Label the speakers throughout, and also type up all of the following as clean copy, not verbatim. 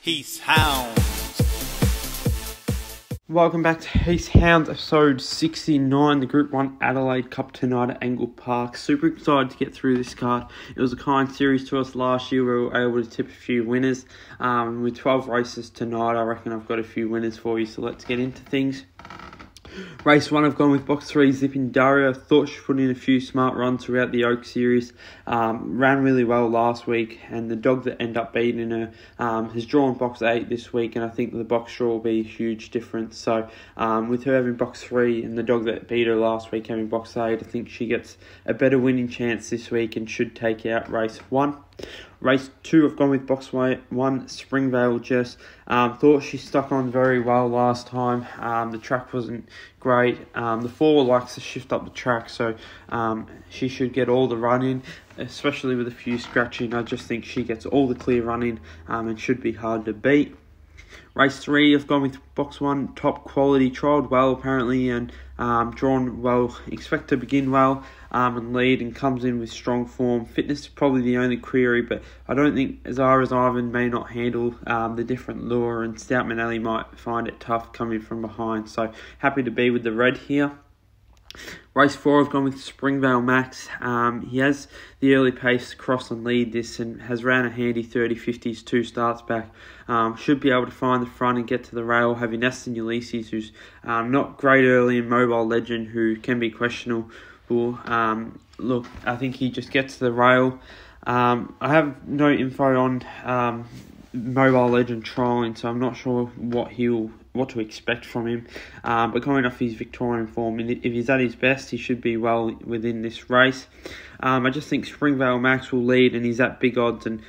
Speaker 1: Heath, Hounds.
Speaker 2: Welcome back to Heath, Hounds, episode 69, the Group 1 Adelaide Cup tonight at Angle Park. Super excited to get through this card. It was a kind series to us last year. We were able to tip a few winners. With 12 races tonight, I reckon I've got a few winners for you, so let's get into things. Race 1, I've gone with box 3, Zipping Daria. Thought she put in a few smart runs throughout the Oak Series. Ran really well last week, and the dog that ended up beating her has drawn box 8 this week, and I think the box draw will be a huge difference. So with her having box 3 and the dog that beat her last week having box 8, I think she gets a better winning chance this week and should take out race 1. Race 2, I've gone with box 1, Springvale Jess. Thought she stuck on very well last time. The track wasn't great. The 4 likes to shift up the track, so she should get all the run in, especially with a few scratching. I just think she gets all the clear run in and should be hard to beat. Race 3, I've gone with box 1, Top Quality. Trialled well apparently and drawn well. Expect to begin well and lead, and comes in with strong form. Fitness is probably the only query, but I don't think Zara's Ivan may not handle the different lure, and Stout Manelli might find it tough coming from behind. So happy to be with the red here. Race 4, I've gone with Springvale Max. He has the early pace to cross and lead this, and has ran a handy 30-50s 2 starts back. Should be able to find the front and get to the rail, having Aston Ulysses, who's not great early, and Mobile Legend, who can be questionable. Look, I think he just gets to the rail. I have no info on Mobile Legend trialling, so I'm not sure what to expect from him. But coming off his Victorian form, and if he's at his best, he should be well within this race. I just think Springvale Max will lead, and he's at big odds, and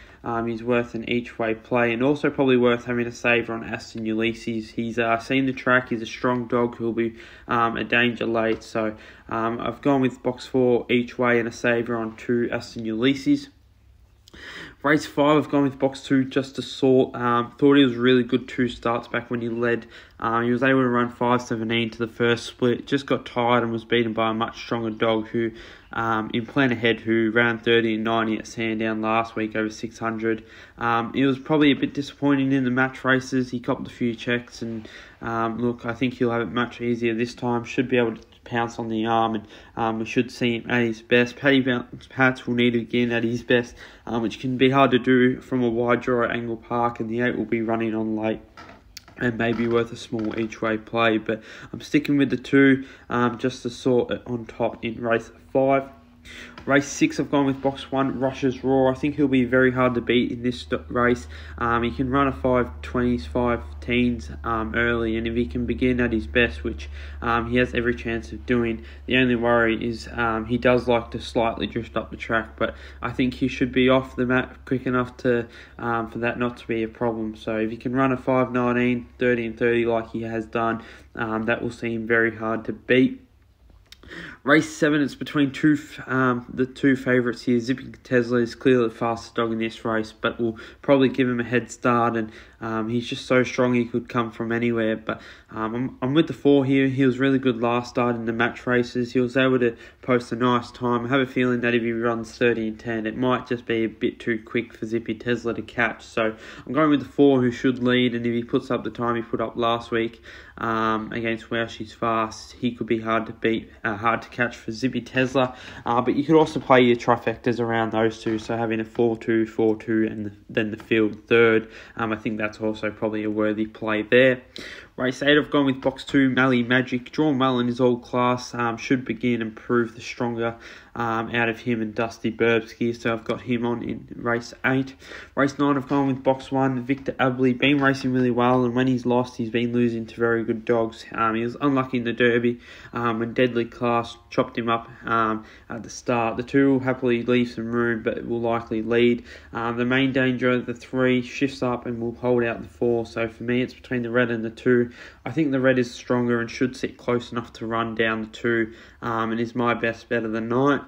Speaker 2: he's worth an each-way play, and also probably worth having a saver on Aston Ulysses. He's seen the track. He's a strong dog who'll be a danger late. So I've gone with box 4 each way and a saver on 2 Aston Ulysses. Race 5, I've gone with box 2, Just a Sort. Thought he was really good 2 starts back when he led. He was able to run 5.17 to the first split. Just got tired and was beaten by a much stronger dog who, in Plan Ahead, who ran 30 and 90 at Sandown last week over 600. It was probably a bit disappointing in the match races. He copped a few checks, and look, I think he'll have it much easier this time. Should be able to pounce on the arm, and we should see him at his best. Paddy Pats will need to begin at his best, which can be hard to do from a wide draw at Angle Park, and the 8 will be running on late and maybe worth a small each-way play. But I'm sticking with the 2, Just to sort it on top in race 5. Race 6, I've gone with box 1, Rush's Roar. I think he'll be very hard to beat in this race. He can run a 5.20s, 5.10s early, and if he can begin at his best, which he has every chance of doing, the only worry is he does like to slightly drift up the track, but I think he should be off the mat quick enough to for that not to be a problem. So if he can run a 5.19, 30 and 30 like he has done, that will seem very hard to beat. Race 7, it's between the 2 favourites here. Zipping Tesla is clearly the fastest dog in this race, but will probably give him a head start, and he's just so strong he could come from anywhere. But I'm with the 4 here. He was really good last start in the match races. He was able to post a nice time. I have a feeling that if he runs 30 and 10, it might just be a bit too quick for Zippy Tesla to catch. So I'm going with the 4, who should lead, and if he puts up the time he put up last week against Wow She's Fast, he could be hard to beat, hard to catch for Zippy Tesla. But you could also play your trifectas around those 2, so having a 4-2, 4-2, and then the field third. I think that's also probably a worthy play there. Race 8, I've gone with box 2, Mally Magic. Drawn well in his old class, should begin and prove the stronger out of him and Dusty Burbsky, so I've got him on in race 8. Race 9, I've gone with box 1, Victor Abley. Been racing really well, and when he's lost, he's been losing to very good dogs. He was unlucky in the Derby when Deadly Class chopped him up at the start. The 2 will happily leave some room, but will likely lead. The main danger, the 3 shifts up and will hold out the 4, so for me it's between the red and the 2. I think the red is stronger and should sit close enough to run down the 2 and is my best bet of the night.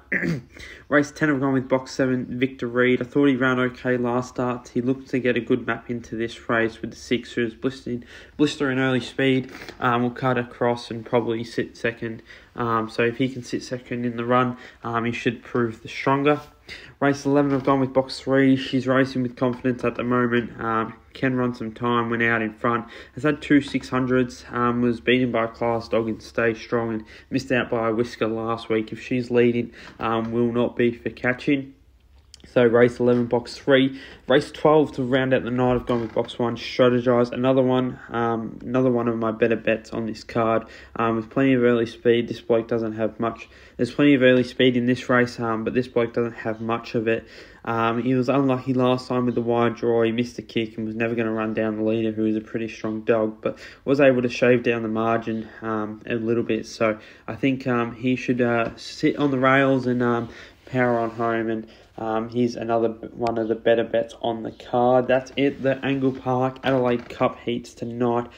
Speaker 2: Race 10, I've gone with box 7, Victor Reed. I thought he ran okay last start. He looked to get a good map into this race with the 6, who's blistering early speed. Will cut across and probably sit second. So if he can sit second in the run, he should prove the stronger. Race 11, I've gone with box 3. She's racing with confidence at the moment. Can run some time, went out in front. Has had 2 600s, was beaten by a class dog and Stay Strong, and missed out by a whisker last week. If she's leading, will not be for catching. So race 11, box 3. Race 12 to round out the night, I've gone with box 1, Strategize. Another one of my better bets on this card. With plenty of early speed. This bloke doesn't have much. There's plenty of early speed in this race, but this bloke doesn't have much of it. He was unlucky last time with the wide draw. He missed a kick and was never going to run down the leader, who is a pretty strong dog, but was able to shave down the margin a little bit. So I think he should sit on the rails and power on home, and he's another one of the better bets on the card. That's it, the Angle Park Adelaide Cup heats tonight.